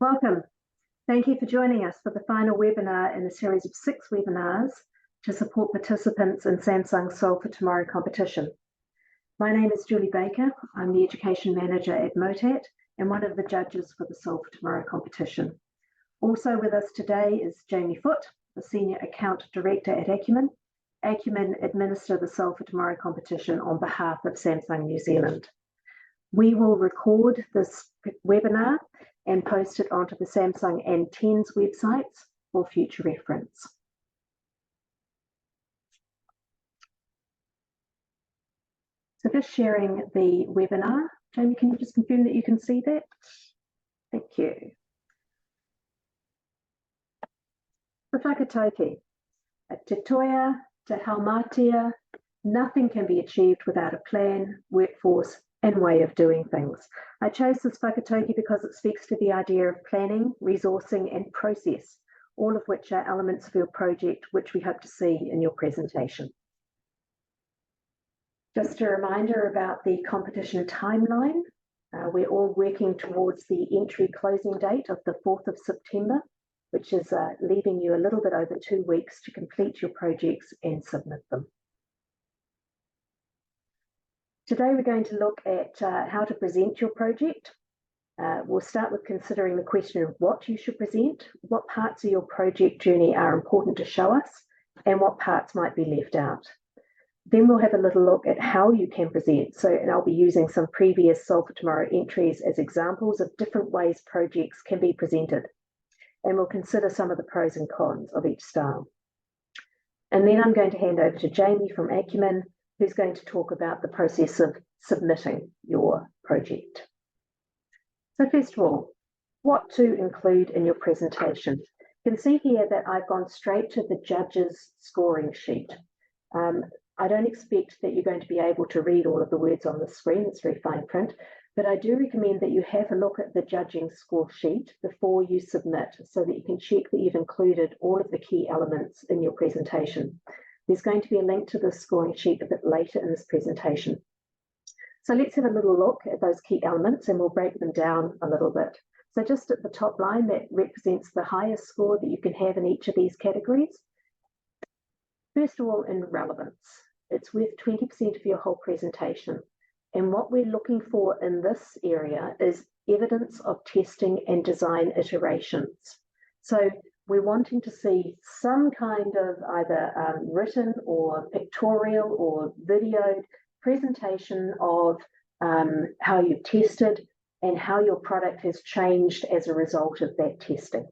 Welcome. Thank you for joining us for the final webinar in a series of 6 webinars to support participants in Samsung's Solve for Tomorrow competition. My name is Julie Baker. I'm the Education Manager at MOTAT and one of the judges for the Solve for Tomorrow competition. Also with us today is Jamie Foote, the Senior Account Director at Acumen. Acumen administer the Solve for Tomorrow competition on behalf of Samsung New Zealand. We will record this webinar and post it onto the Samsung and TENS websites for future reference. So just sharing the webinar. Jamie, can you just confirm that you can see that? Thank you. The whakatauki. At Te Toia, Te Haumātea, nothing can be achieved without a plan, workforce, and way of doing things. I chose this whakatauki because it speaks to the idea of planning, resourcing, and process, all of which are elements of your project, which we hope to see in your presentation. Just a reminder about the competition timeline. We're all working towards the entry closing date of the 4th of September, which is leaving you a little bit over 2 weeks to complete your projects and submit them. Today we're going to look at how to present your project. We'll start with considering the question of what you should present, what parts of your project journey are important to show us, and what parts might be left out. Then we'll have a little look at how you can present. And I'll be using some previous Solve for Tomorrow entries as examples of different ways projects can be presented. And we'll consider some of the pros and cons of each style. And then I'm going to hand over to Jamie from Acumen, who's going to talk about the process of submitting your project. So first of all, what to include in your presentation. You can see here that I've gone straight to the judge's scoring sheet. I don't expect that you're going to be able to read all of the words on the screen, it's very fine print, but I do recommend that you have a look at the judging score sheet before you submit so that you can check that you've included all of the key elements in your presentation. There's going to be a link to the scoring sheet a bit later in this presentation. So let's have a little look at those key elements and we'll break them down a little bit. So just at the top line, that represents the highest score that you can have in each of these categories. First of all, in relevance. It's worth 20% of your whole presentation. And what we're looking for in this area is evidence of testing and design iterations. So we're wanting to see some kind of either written or pictorial or videoed presentation of how you've tested and how your product has changed as a result of that testing.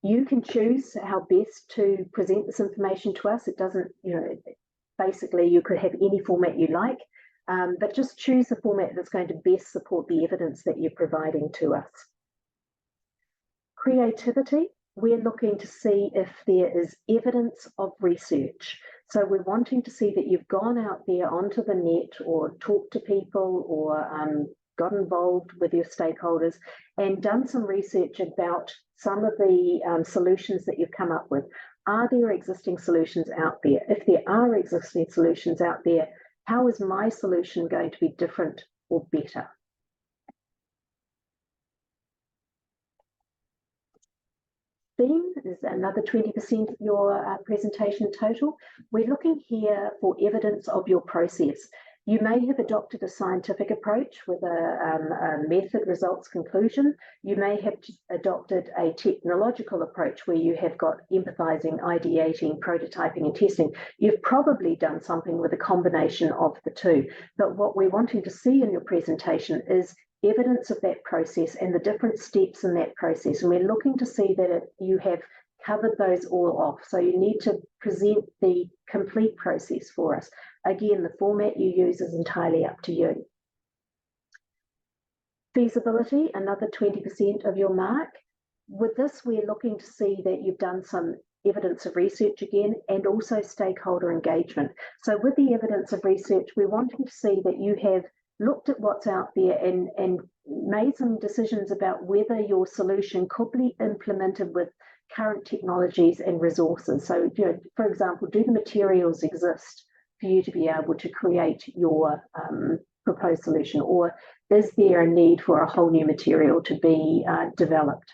You can choose how best to present this information to us. It doesn't, basically you could have any format you like, but just choose the format that's going to best support the evidence that you're providing to us. Creativity, we're looking to see if there is evidence of research. So we're wanting to see that you've gone out there onto the net or talked to people or got involved with your stakeholders and done some research about some of the solutions that you've come up with. Are there existing solutions out there? If there are existing solutions out there, how is my solution going to be different or better? Theme is another 20% of your presentation total. We're looking here for evidence of your process. You may have adopted a scientific approach with a method, results, conclusion. You may have adopted a technological approach where you have got empathizing, ideating, prototyping, and testing. You've probably done something with a combination of the two. But what we're wanting to see in your presentation is evidence of that process and the different steps in that process. And we're looking to see that you have covered those all off. So you need to present the complete process for us. Again, the format you use is entirely up to you. Feasibility, another 20% of your mark. With this, we're looking to see that you've done some evidence of research again and also stakeholder engagement. So with the evidence of research, we're wanting to see that you have looked at what's out there and made some decisions about whether your solution could be implemented with current technologies and resources. So, for example, do the materials exist for you to be able to create your proposed solution, or is there a need for a whole new material to be developed?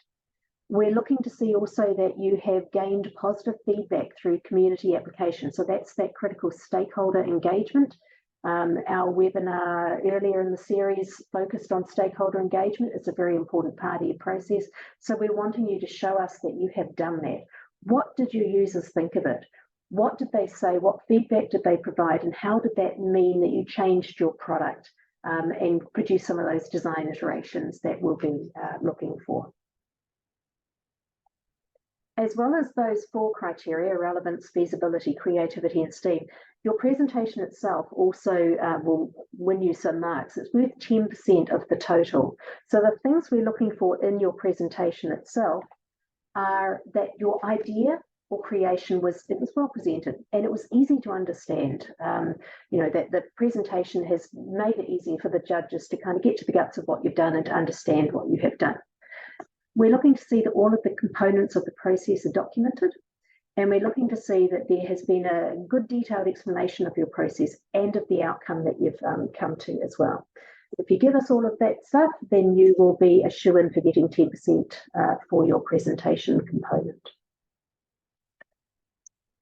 We're looking to see also that you have gained positive feedback through community application. So that's that critical stakeholder engagement. Our webinar earlier in the series focused on stakeholder engagement. It's a very important part of your process. So we're wanting you to show us that you have done that. What did your users think of it? What did they say? What feedback did they provide? And how did that mean that you changed your product and produced some of those design iterations that we'll be looking for? As well as those 4 criteria, relevance, feasibility, creativity, and STEAM, your presentation itself also will win you some marks. It's worth 10% of the total. So the things we're looking for in your presentation itself are that your idea or creation was well presented and it was easy to understand. That the presentation has made it easier for the judges to kind of get to the guts of what you've done and to understand what you have done. We're looking to see that all of the components of the process are documented, and we're looking to see that there has been a good detailed explanation of your process and of the outcome that you've come to as well. If you give us all of that stuff, then you will be a shoo-in for getting 10% for your presentation component.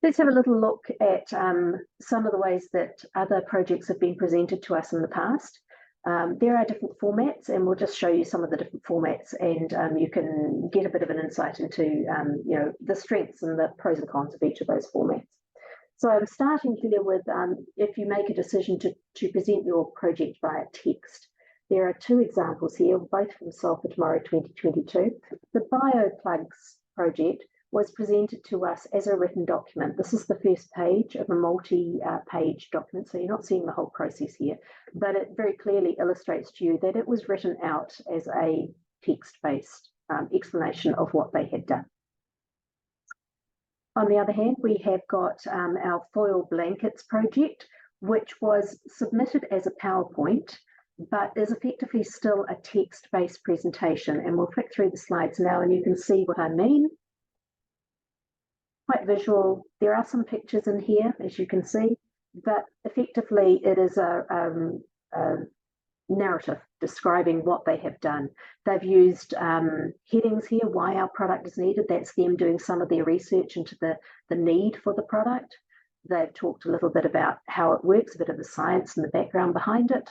Let's have a little look at some of the ways that other projects have been presented to us in the past. There are different formats, and we'll just show you some of the different formats, and you can get a bit of an insight into the strengths and the pros and cons of each of those formats. So I'm starting here with if you make a decision to present your project via text. There are 2 examples here, both from Solve for Tomorrow 2022. The BioPlugs project was presented to us as a written document. This is the first page of a multi-page document, so you're not seeing the whole process here, but it very clearly illustrates to you that it was written out as a text-based explanation of what they had done. On the other hand, we have got our foil blankets project, which was submitted as a PowerPoint, but is effectively still a text-based presentation. And we'll flick through the slides now and you can see what I mean. Quite visual. There are some pictures in here, as you can see, but effectively it is a narrative describing what they have done. They've used headings here, why our product is needed. That's them doing some of their research into the need for the product. They've talked a little bit about how it works, a bit of the science and the background behind it.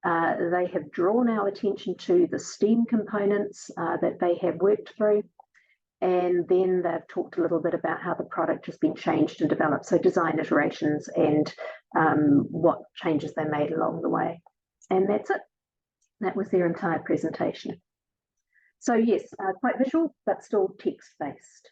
They have drawn our attention to the STEAM components that they have worked through. And then they've talked a little bit about how the product has been changed and developed, so design iterations and what changes they made along the way. And that's it. That was their entire presentation. So yes, quite visual, but still text-based.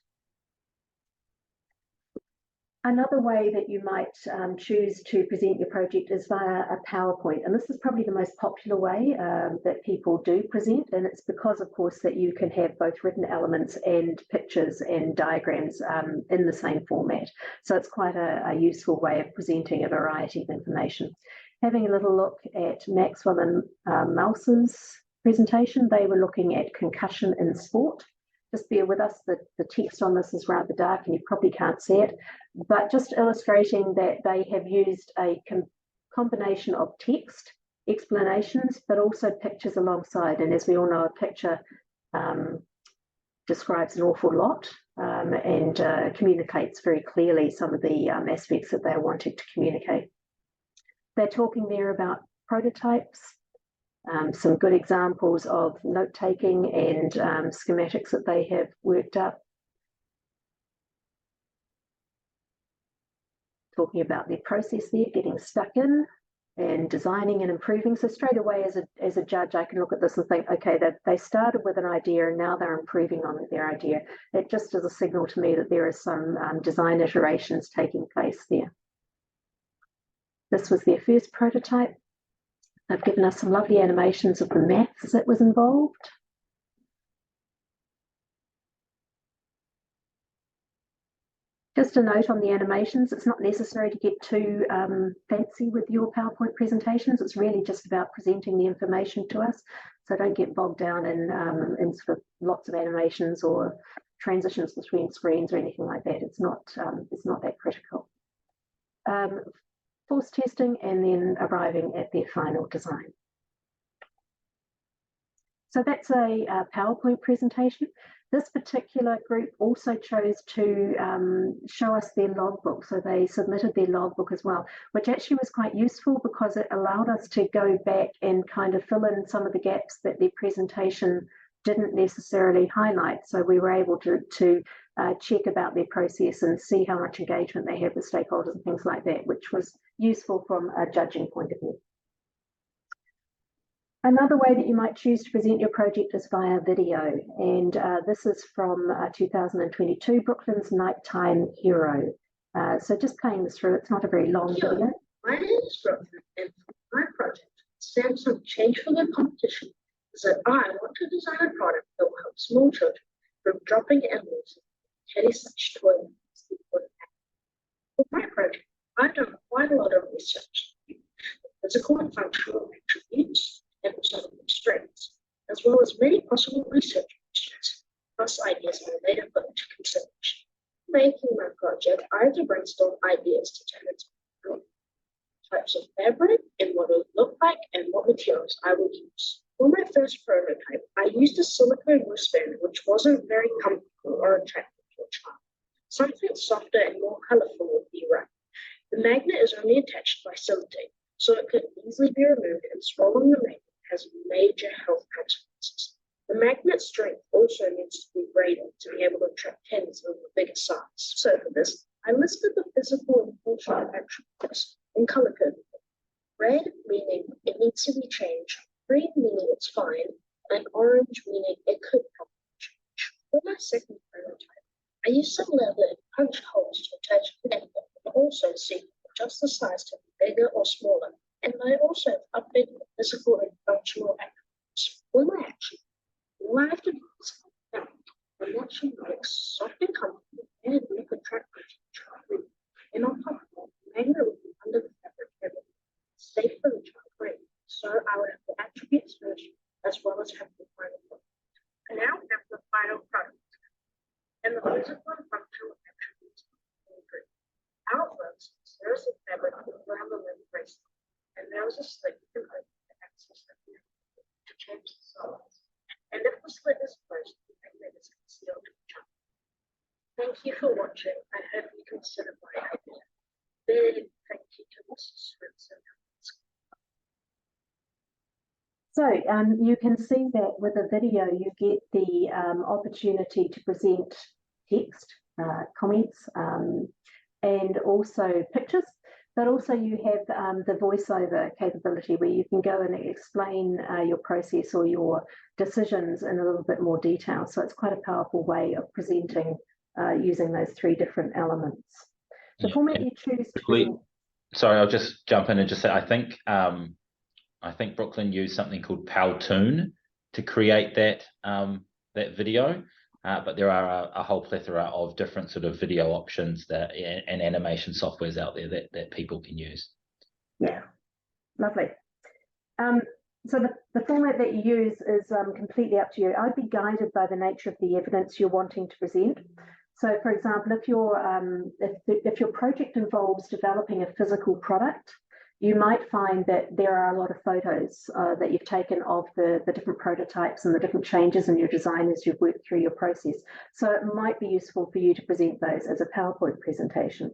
Another way that you might choose to present your project is via a PowerPoint, and this is probably the most popular way that people do present, and it's because, of course, that you can have both written elements and pictures and diagrams in the same format. So it's quite a useful way of presenting a variety of information. Having a little look at Maxwell and Mouse's presentation, they were looking at concussion in sport. Just bear with us, the text on this is rather dark and you probably can't see it, but just illustrating that they have used a combination of text explanations, but also pictures alongside. And as we all know, a picture describes an awful lot and communicates very clearly some of the aspects that they're wanting to communicate. They're talking there about prototypes, some good examples of note-taking and schematics that they have worked up. Talking about their process there, getting stuck in and designing and improving. So straight away as a judge, I can look at this and think, okay, they started with an idea and now they're improving on their idea. It just is a signal to me that there is some design iterations taking place there. This was their first prototype. They've given us some lovely animations of the maths that was involved. Just a note on the animations, it's not necessary to get too fancy with your PowerPoint presentations. It's really just about presenting the information to us. So don't get bogged down in sort of lots of animations or transitions between screens or anything like that. It's not that critical. force testing, and then arriving at their final design. So that's a PowerPoint presentation. This particular group also chose to show us their logbook. So they submitted their logbook as well, which actually was quite useful because it allowed us to go back and kind of fill in some of the gaps that their presentation didn't necessarily highlight. So we were able to check about their process and see how much engagement they have with stakeholders and things like that, which was useful from a judging point of view. Another way that you might choose to present your project is via video, and this is from 2022, Brooklyn's Nighttime Hero. So just playing this through, it's not a very long video. My name is Brooklyn, and for my project, Samsung Change for the Competition, is that I want to design a product that will help small children from dropping and losing teddy such toy. For my project, I've done quite a lot of research, physical and functional attributes, and also strengths, as well as many possible research questions, plus ideas I later put into consideration. Making my project, I had to brainstorm ideas to turn into types of fabric and what it would look like and what materials I would use. For my first prototype, I used a silicone wristband which wasn't very comfortable or attractive to a child. Something softer and more colorful would be right. The magnet is only attached by sellotape, so it could easily be removed, and swallowing the magnet has major health consequences. The magnet strength also needs to be greater to be able to attract tens of a bigger size. So for this, I listed the physical and functional attributes in color coding. Red meaning it needs to be changed, green meaning it's fine, and orange meaning it could probably change. For my second prototype, I used some leather and punch holes to attach the magnet, and also see adjust the size to be bigger or smaller. And I also updated the physical and functional attributes. When I actually have to do this now, and that should make soft and comfortable and make a track child. And on top of that, the magnet would be under the fabric and safe for the child frame. So I would have the attributes first as well as have the final product. And now we have the final product. And the physical and functional attributes are great. How it works is there is a fabric around the limb bracelet, and there was a slit you can open to access the magnet to change the size. And if the slit is closed, the magnet is concealed in the child. Thank you for watching. I hope you consider my idea. Big thank you to Mrs. Swinson. So you can see that with a video, you get the opportunity to present text, comments, and also pictures, but also you have the voiceover capability where you can go and explain your process or your decisions in a little bit more detail. So it's quite a powerful way of presenting using those three different elements. The format you choose to present. Sorry, I'll just jump in and just say I think Brooklyn used something called Powtoon to create that that video, but there are a whole plethora of different sort of video options and animation softwares out there that people can use. Yeah, lovely. So the format that you use is completely up to you. I'd be guided by the nature of the evidence you're wanting to present. So, for example, if your project involves developing a physical product, you might find that there are a lot of photos that you've taken of the different prototypes and the different changes in your design as you've worked through your process. So it might be useful for you to present those as a PowerPoint presentation.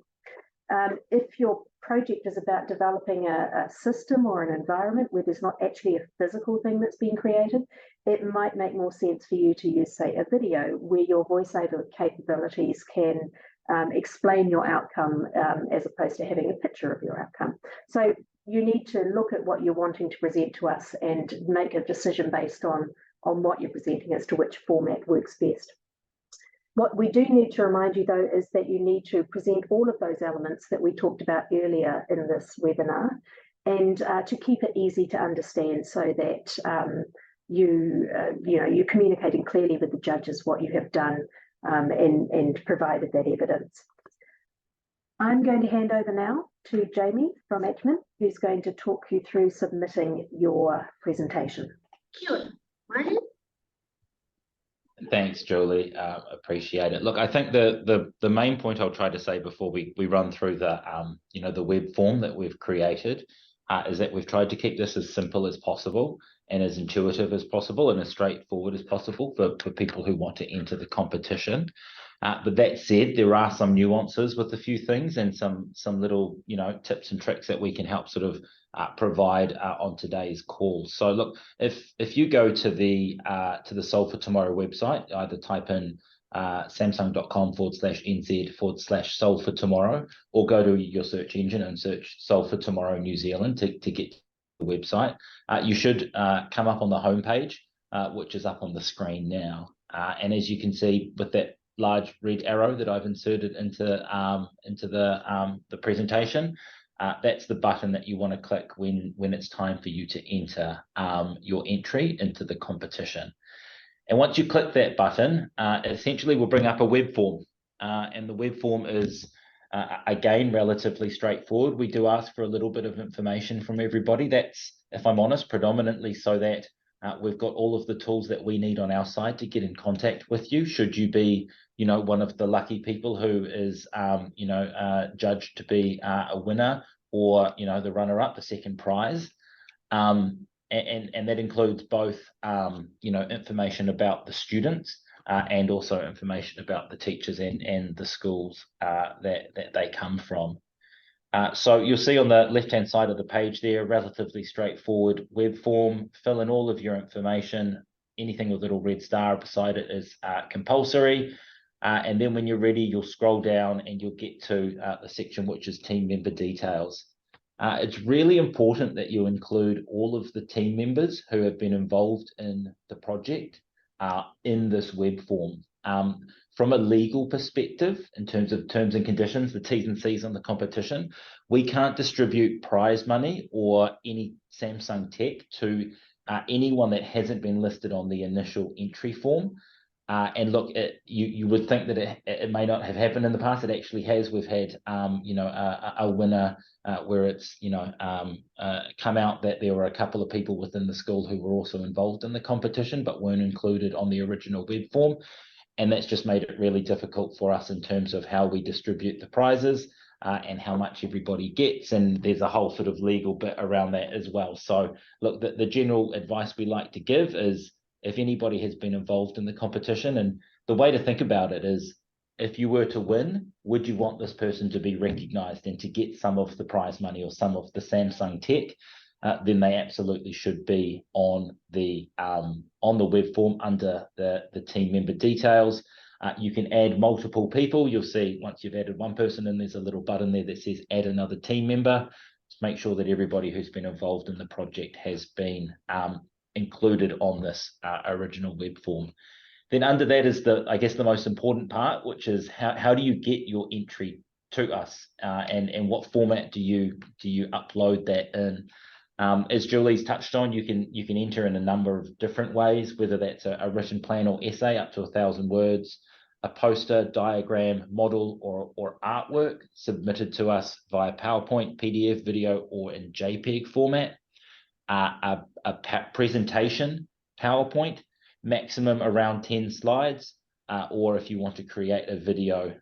If your project is about developing a system or an environment where there's not actually a physical thing that's being created, it might make more sense for you to use, say, a video where your voiceover capabilities can explain your outcome as opposed to having a picture of your outcome. So you need to look at what you're wanting to present to us and make a decision based on what you're presenting as to which format works best. What we do need to remind you, though, is that you need to present all of those elements that we talked about earlier in this webinar, and to keep it easy to understand so that you're communicating clearly with the judges what you have done and provided that evidence. I'm going to hand over now to Jamie from Acumen, who's going to talk you through submitting your presentation. Kia ora. Thanks, Julie. Appreciate it. Look, I think the main point I'll try to say before we run through the the web form that we've created is that we've tried to keep this as simple as possible and as intuitive as possible and as straightforward as possible for people who want to enter the competition. But that said, there are some nuances with a few things and some little tips and tricks that we can help sort of provide on today's call. So look, if you go to the Solve for Tomorrow website, either type in samsung.com/nz/solve for tomorrow, or go to your search engine and search Solve for Tomorrow New Zealand to get to the website. You should come up on the homepage, which is up on the screen now. And as you can see with that large red arrow that I've inserted into the presentation, that's the button that you want to click when it's time for you to enter your entry into the competition. And once you click that button, it essentially will bring up a web form. And the web form is, again, relatively straightforward. We do ask for a little bit of information from everybody. That's, if I'm honest, predominantly so that we've got all of the tools that we need on our side to get in contact with you. Should you be, one of the lucky people who is, judged to be a winner or, the runner-up, the second prize. And that includes both, information about the students and also information about the teachers and the schools that they come from. So you'll see on the left-hand side of the page there, relatively straightforward web form. Fill in all of your information. Anything with a little red star beside it is compulsory. And then when you're ready, you'll scroll down and you'll get to the section which is team member details. It's really important that you include all of the team members who have been involved in the project in this web form. From a legal perspective, in terms of terms and conditions, the T's and C's on the competition, we can't distribute prize money or any Samsung tech to anyone that hasn't been listed on the initial entry form. And look, you would think that it may not have happened in the past. It actually has. We've had, a winner where it's, come out that there were a couple of people within the school who were also involved in the competition, but weren't included on the original web form. And that's just made it really difficult for us in terms of how we distribute the prizes and how much everybody gets. And there's a whole sort of legal bit around that as well. So look, the general advice we like to give is if anybody has been involved in the competition, and the way to think about it is, if you were to win, would you want this person to be recognized and to get some of the prize money or some of the Samsung tech? Then they absolutely should be on the web form under the team member details. You can add multiple people. You'll see once you've added one person, and there's a little button there that says add another team member. Just make sure that everybody who's been involved in the project has been included on this original web form. Then under that is I guess the most important part, which is how do you get your entry to us, and what format do you upload that in? As Julie's touched on, you can enter in a number of different ways, whether that's a written plan or essay up to 1,000 words, a poster, diagram, model, or artwork submitted to us via PowerPoint, PDF, video, or in JPEG format. A presentation PowerPoint, maximum around 10 slides, or if you want to create a video,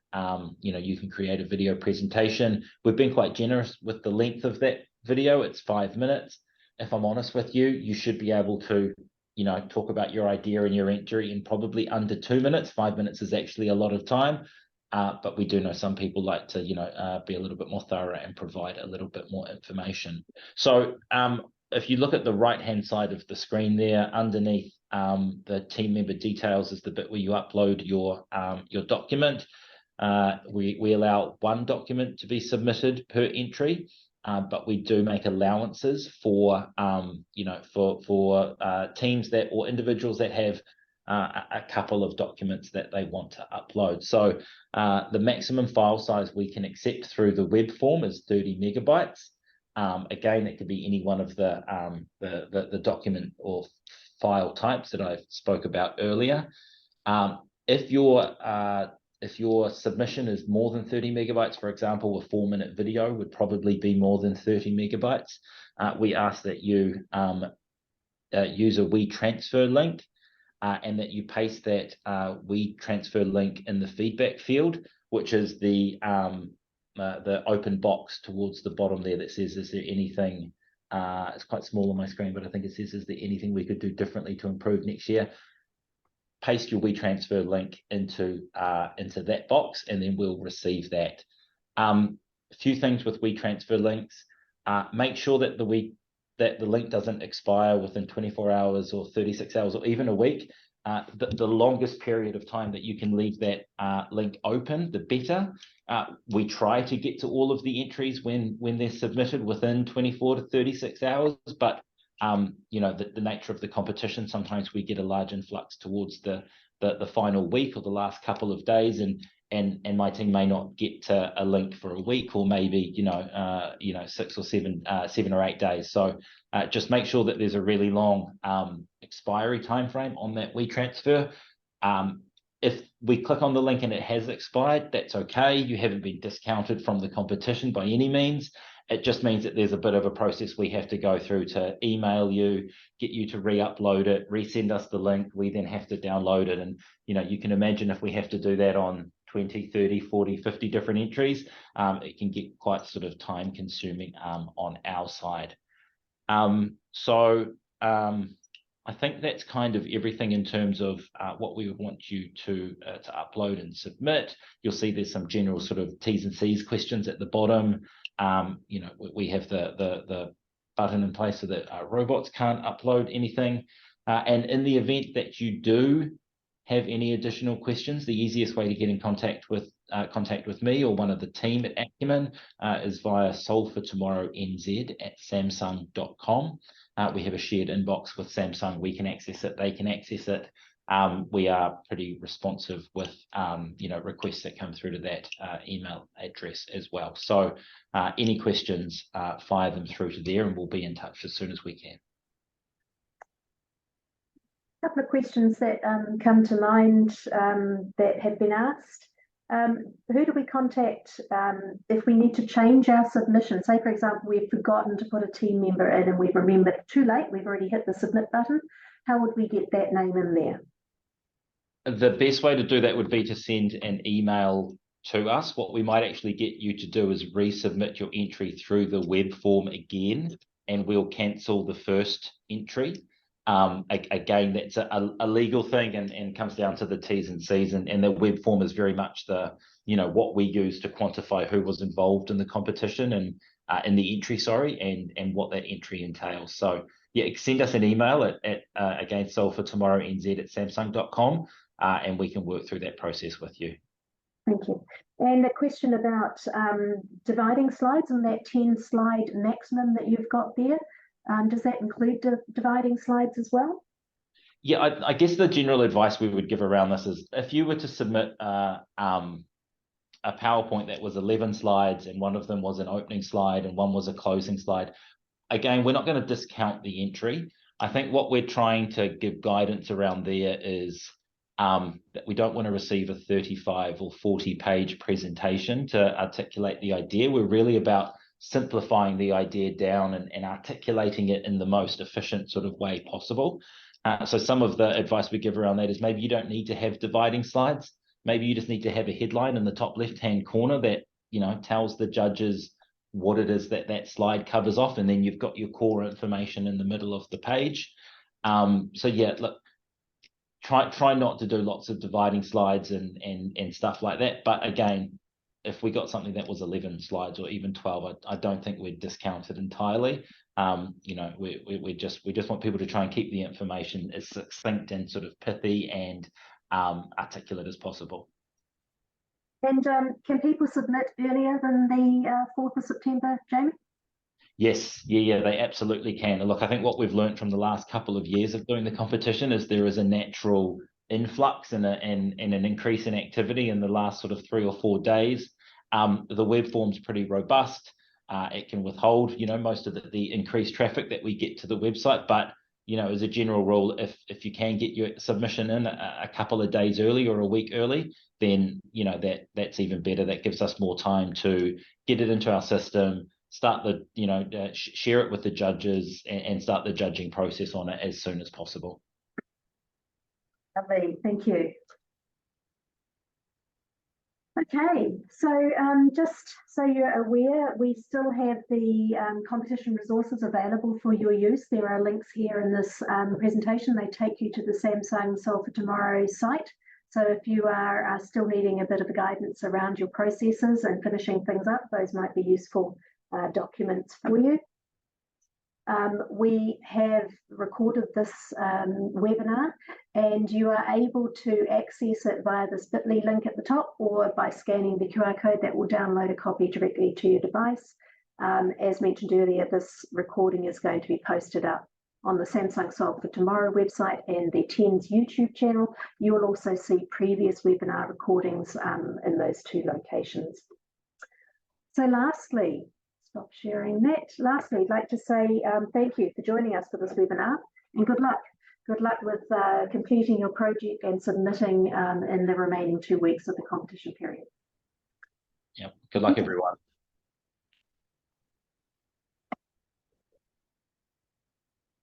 you can create a video presentation. We've been quite generous with the length of that video. It's 5 minutes. If I'm honest with you, you should be able to, talk about your idea and your entry in probably under 2 minutes. 5 minutes is actually a lot of time, but we do know some people like to, be a little bit more thorough and provide a little bit more information. So if you look at the right-hand side of the screen there, underneath the team member details is the bit where you upload your document. We allow one document to be submitted per entry, but we do make allowances for teams that or individuals that have a couple of documents that they want to upload. So the maximum file size we can accept through the web form is 30 megabytes. Again, it could be any one of the document or file types that I spoke about earlier. If your submission is more than 30 megabytes, for example, a 4-minute video would probably be more than 30 megabytes. We ask that you use a WeTransfer link and that you paste that WeTransfer link in the feedback field, which is the open box towards the bottom there that says, is there anything, it's quite small on my screen, but I think it says, is there anything we could do differently to improve next year? Paste your WeTransfer link into that box, and then we'll receive that. A few things with WeTransfer links. Make sure that the link doesn't expire within 24 hours or 36 hours or even a week. The longest period of time that you can leave that link open, the better. We try to get to all of the entries when they're submitted within 24 to 36 hours, but you know, the nature of the competition, sometimes we get a large influx towards the final week or the last couple of days, and my team may not get to a link for a week, or maybe 6 or 7 or 8 days. So just make sure that there's a really long expiry time frame on that WeTransfer. If we click on the link and it has expired, that's okay. You haven't been discounted from the competition by any means. It just means that there's a bit of a process we have to go through to email you, get you to re-upload it, resend us the link. We then have to download it. And, you know, you can imagine if we have to do that on 20, 30, 40, 50 different entries, it can get quite sort of time consuming on our side. I think that's kind of everything in terms of what we would want you to upload and submit. You'll see there's some general sort of T's and C's questions at the bottom. You know, we have the button in place so that robots can't upload anything. And in the event that you do have any additional questions, the easiest way to get in contact with me or one of the team at Acumen is via solvefortomorrownz@samsung.com. We have a shared inbox with Samsung. We can access it. They can access it. We are pretty responsive with requests that come through to that email address as well. So any questions, fire them through to there, and we'll be in touch as soon as we can. A couple of questions that come to mind that have been asked. Who do we contact if we need to change our submission? Say, for example, we've forgotten to put a team member in and we've remembered too late, we've already hit the submit button. How would we get that name in there? The best way to do that would be to send an email to us. What we might actually get you to do is resubmit your entry through the web form again, and we'll cancel the first entry. Again, that's a legal thing and comes down to the T's and C's, and the web form is very much what we use to quantify who was involved in the competition and in the entry, and what that entry entails. So yeah, send us an email at again, solvefortomorrownz@samsung.com, and we can work through that process with you. Thank you. And a question about dividing slides and that 10 slide maximum that you've got there. Does that include dividing slides as well? Yeah, I guess the general advice we would give around this is if you were to submit a PowerPoint that was 11 slides and one of them was an opening slide and one was a closing slide, again, we're not going to discount the entry. I think what we're trying to give guidance around there is that we don't want to receive a 35 or 40 page presentation to articulate the idea. We're really about simplifying the idea down and articulating it in the most efficient sort of way possible. So some of the advice we give around that is maybe you don't need to have dividing slides. Maybe you just need to have a headline in the top left-hand corner that, tells the judges what it is that slide covers off, and then you've got your core information in the middle of the page. So yeah, look, try not to do lots of dividing slides and stuff like that. But again, if we got something that was 11 slides or even 12, I don't think we'd discount it entirely. We just want people to try and keep the information as succinct and sort of pithy and articulate as possible. And can people submit earlier than the 4th of September, Jamie? Yes, yeah, they absolutely can. And look, I think what we've learned from the last couple of years of doing the competition is there is a natural influx and an increase in activity in the last sort of 3 or 4 days. The web form's pretty robust. It can withhold, most of the increased traffic that we get to the website. But, as a general rule, if you can get your submission in a couple of days early or a week early, then, that's even better. That gives us more time to get it into our system, start share it with the judges and start the judging process on it as soon as possible. Lovely, thank you. Okay, so just so you're aware, we still have the competition resources available for your use. There are links here in this presentation. They take you to the Samsung Solve for Tomorrow site. So if you are still needing a bit of guidance around your processes and finishing things up, those might be useful documents for you. We have recorded this webinar, and you are able to access it via this bit.ly link at the top, or by scanning the QR code that will download a copy directly to your device. As mentioned earlier, this recording is going to be posted up on the Samsung Solve for Tomorrow website and the TENS YouTube channel. You will also see previous webinar recordings in those two locations. So lastly, stop sharing that. Lastly, I'd like to say thank you for joining us for this webinar, and good luck. Good luck with completing your project and submitting in the remaining 2 weeks of the competition period. Yep. Good luck, everyone.